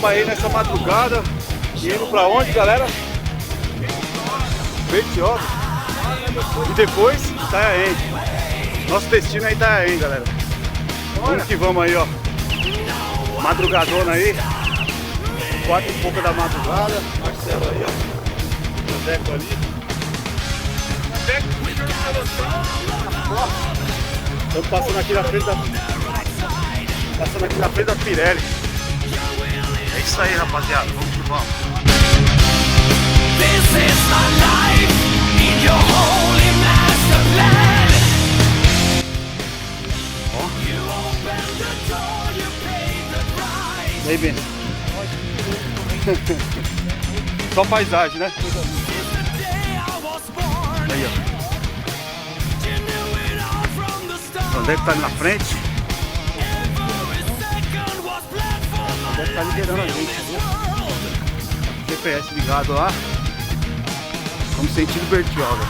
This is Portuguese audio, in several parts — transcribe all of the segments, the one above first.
aí nessa madrugada. E indo pra onde, galera? Bertioga. E depois Itanhaém. Nosso destino é Itanhaém, galera. Vamos que vamos aí, ó. Madrugadona aí. 4 e pouca da madrugada. Marcelo aí, ó. O Deco ali. Estamos passando aqui na frente da Pirelli. É isso aí, rapaziada. Vamos que vamos. This is my life in your holy master plan. Ó. You open the door, you pay the price. E aí, Ben? Só paisagem, né? Since the day I was born, Aí, ó. you knew it all from the O start. Deco tá ali na frente. Every second was planned for my Deve estar liderando a gente, viu? GPS ligado lá. Vamos sentido Bertioga.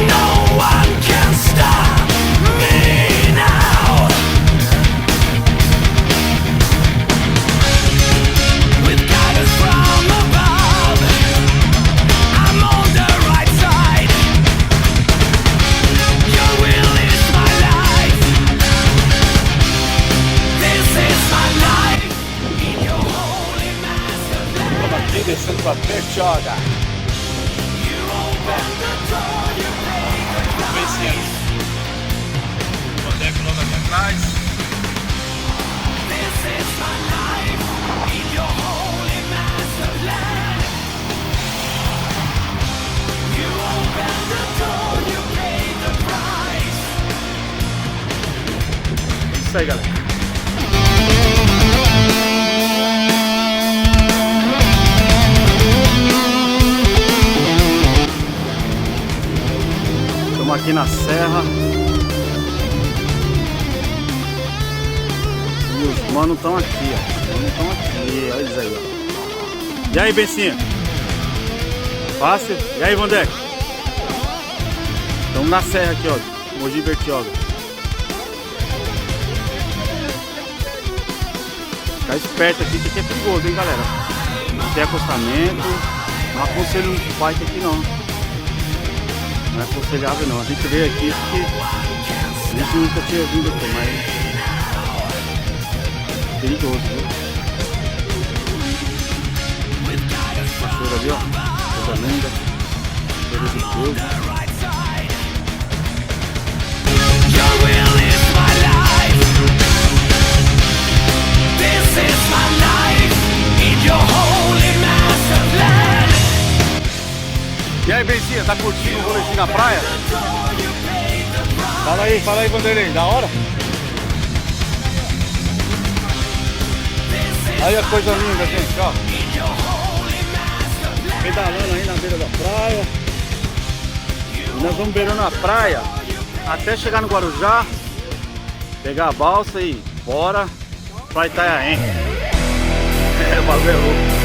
No one can stop me now. With guidance from above, I'm on the right side. Your will is my life. This is my life in your holy master plan. Estamos aqui descendo pra Bertioga. You open the door, you pay the price. O Deco logo aqui atrás. This is my life in your holy master plan. You open the door, you pay the price. É isso aí, galera. Estamos aqui na serra. E os manos estão aqui, ó. Os manos estão aqui, olha eles aí, ó. E aí, Bencinha? Fácil? E aí, Vandeco? Estamos na serra aqui, ó. Mogi Bertioga. Ficar esperto aqui, que aqui é perigoso, hein, galera? Não tem acostamento. Não aconselho um bike aqui, não. Não é aconselhável, não. A gente veio aqui porque a gente nunca tinha vindo aqui, mas é perigoso, viu? Cachoeira ali, ó. Coisa linda. Cachoeira de Deus. Your will is my life. This is my life in your holy master plan. E aí, Bencinha, tá curtindo o rolezinho na praia? Fala aí, Vanderlei, da hora? Aí a coisa linda, gente, ó. Pedalando aí na beira da praia. E nós vamos beirando a praia até chegar no Guarujá, pegar a balsa e bora pra Itanhaém. É, o bagulho é louco.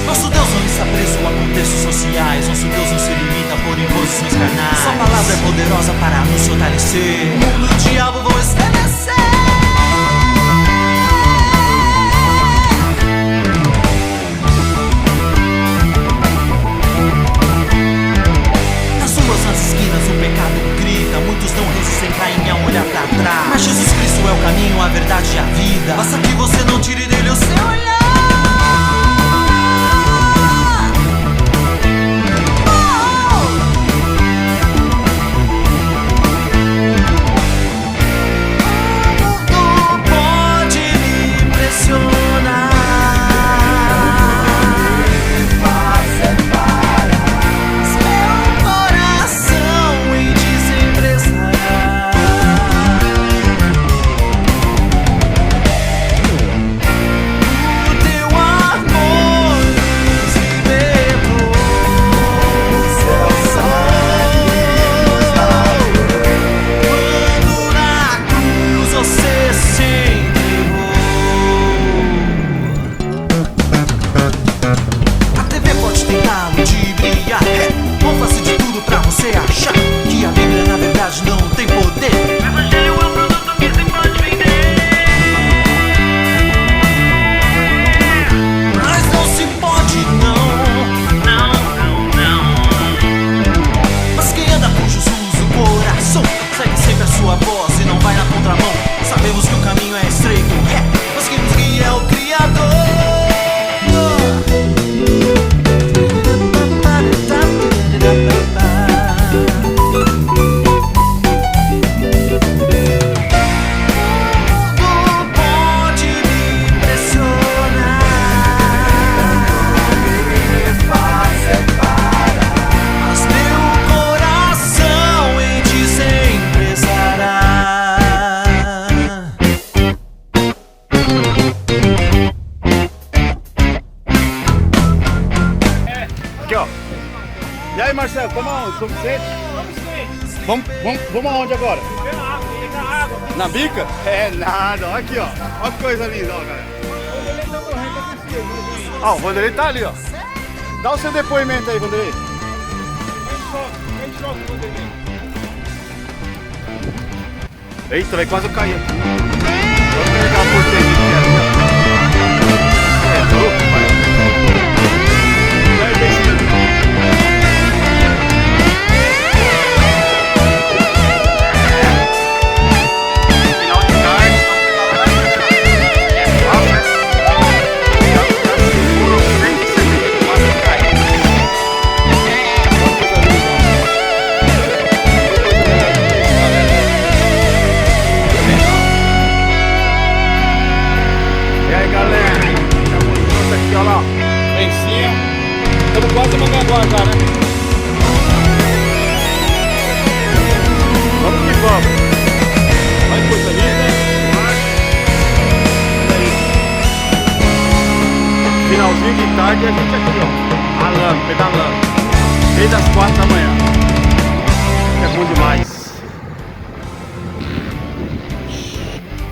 Nosso Deus não se limita por imposições carnais. Sua palavra é poderosa para nos fortalecer. O mundo e o diabo vão estremecer. Nas ruas, nas esquinas, o pecado grita. Muitos não resistem, caem ao olhar pra trás. Mas Jesus Cristo é o caminho, a verdade e a vida. Basta que você não tire dele o seu olhar. Aqui, ó. E aí, Marcelo, tamo aonde? Tamo sede? Vamos aonde agora? Na bica? É nada, ó, aqui, ó. Olha que coisa linda, ó, galera. Ó, o Vanderlei tá ali, ó. Dá o seu depoimento aí, Vanderlei. Eita, vai quase cair aqui. Vamos pegar a porteirinha aqui, ó. É louco, pai. Vai ver isso. Final de tarde, e aí, galera, estamos juntos aqui, olha lá, Bencinha, estamos quase em Mongaguá já, né? Vamos que vamos. Vai coisa linda. Finalzinho de tarde e a gente aqui, ó, ralando, pedalando, desde as 4 da manhã. É bom demais.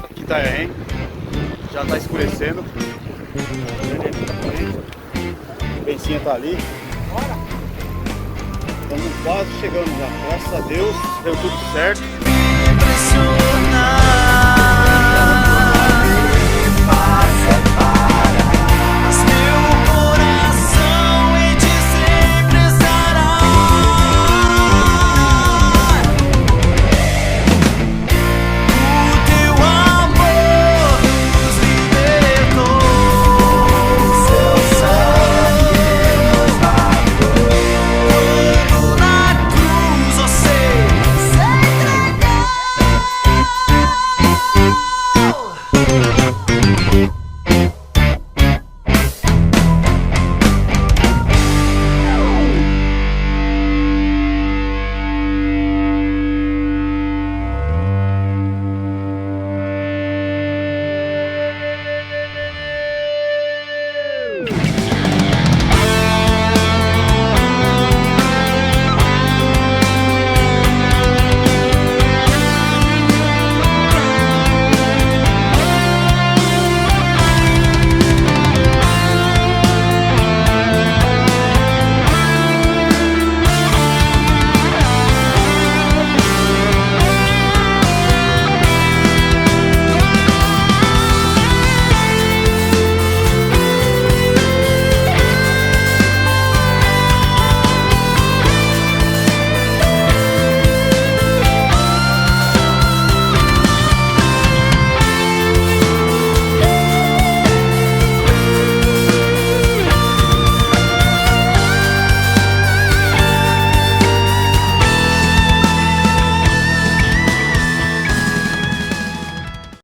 Aqui tá, hein? Já tá escurecendo. O Bencinha tá ali. Estamos quase chegando já. Graças a Deus, deu tudo certo. Impressionar.